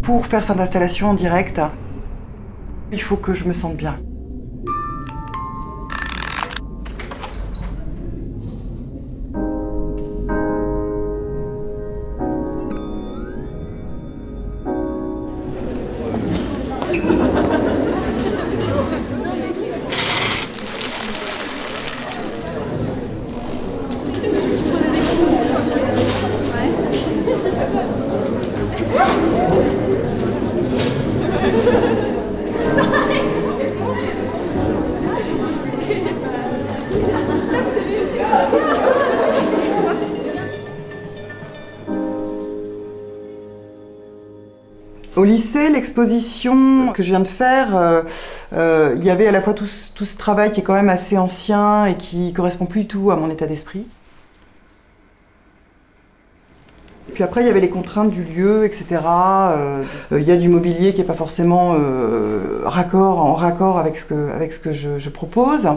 Pour faire cette installation en direct, il faut que je me sente bien. Au lycée, l'exposition que je viens de faire, il y avait à la fois tout ce travail qui est quand même assez ancien et qui correspond plus du tout à mon état d'esprit. Puis après, il y avait les contraintes du lieu, etc. Il y a du mobilier qui n'est pas forcément en raccord avec ce que je propose.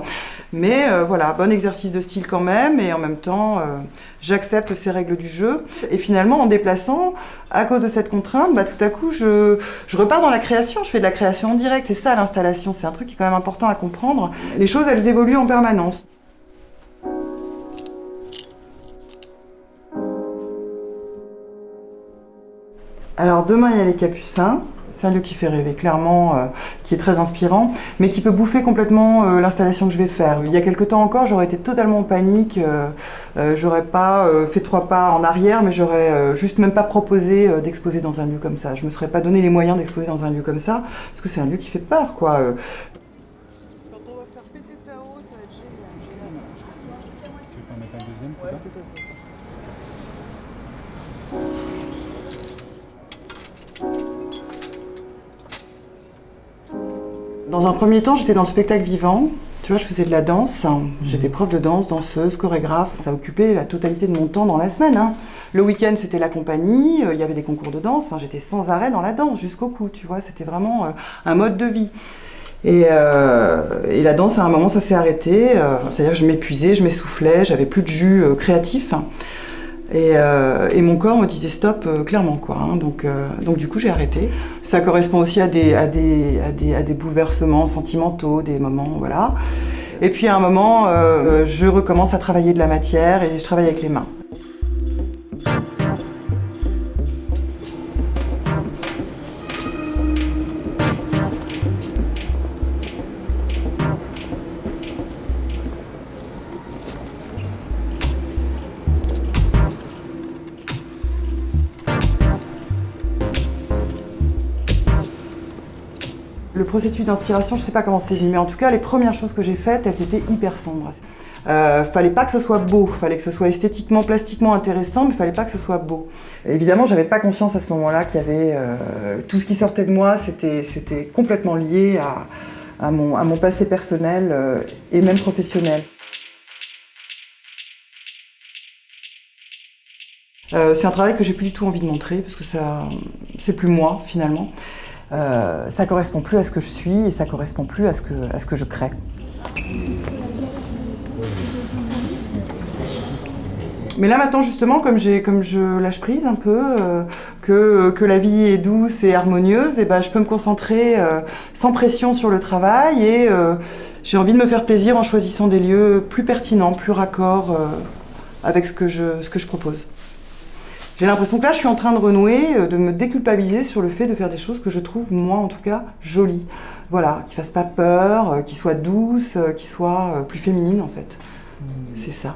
Mais voilà, bon exercice de style quand même, et en même temps, j'accepte ces règles du jeu. Et finalement, en déplaçant, à cause de cette contrainte, tout à coup, je repars dans la création. Je fais de la création en direct. C'est ça l'installation, c'est un truc qui est quand même important à comprendre. Les choses, elles évoluent en permanence. Alors demain, il y a les Capucins. C'est un lieu qui fait rêver, clairement, qui est très inspirant, mais qui peut bouffer complètement l'installation que je vais faire. Il y a quelque temps encore, j'aurais été totalement en panique, j'aurais pas fait 3 pas en arrière, mais j'aurais juste même pas proposé d'exposer dans un lieu comme ça. Je me serais pas donné les moyens d'exposer dans un lieu comme ça, parce que c'est un lieu qui fait peur, quoi. Quand on va faire péter Tao, ça va être génial. Tu veux en mettre un deuxième, peut-être ? Dans un premier temps, j'étais dans le spectacle vivant. Tu vois, je faisais de la danse. J'étais prof de danse, danseuse, chorégraphe. Ça occupait la totalité de mon temps dans la semaine. Le week-end, c'était la compagnie. Il y avait des concours de danse. Enfin, j'étais sans arrêt dans la danse jusqu'au cou. Tu vois, c'était vraiment un mode de vie. Et la danse, à un moment, ça s'est arrêté. C'est-à-dire que je m'épuisais, je m'essoufflais, j'avais plus de jus créatif. Et mon corps me disait stop clairement, quoi. Donc du coup j'ai arrêté. Ça correspond aussi à des bouleversements sentimentaux, des moments, voilà. Et puis à un moment, je recommence à travailler de la matière et je travaille avec les mains. Le processus d'inspiration, je ne sais pas comment c'est venu, mais en tout cas, les premières choses que j'ai faites, elles étaient hyper sombres. Fallait pas que ce soit beau, fallait que ce soit esthétiquement, plastiquement intéressant, mais fallait pas que ce soit beau. Évidemment, j'avais pas conscience à ce moment-là qu'il y avait tout ce qui sortait de moi, c'était complètement lié à mon passé personnel et même professionnel. C'est un travail que j'ai plus du tout envie de montrer parce que c'est plus moi finalement. Ça correspond plus à ce que je suis et ça correspond plus à ce que je crée. Mais là maintenant justement, comme je lâche prise un peu, que la vie est douce et harmonieuse, et je peux me concentrer sans pression sur le travail et j'ai envie de me faire plaisir en choisissant des lieux plus pertinents, plus raccords avec ce que je propose. J'ai l'impression que là, je suis en train de renouer, de me déculpabiliser sur le fait de faire des choses que je trouve, moi en tout cas, jolies. Voilà, qui fassent pas peur, qui soient douces, qui soient plus féminines en fait. C'est ça.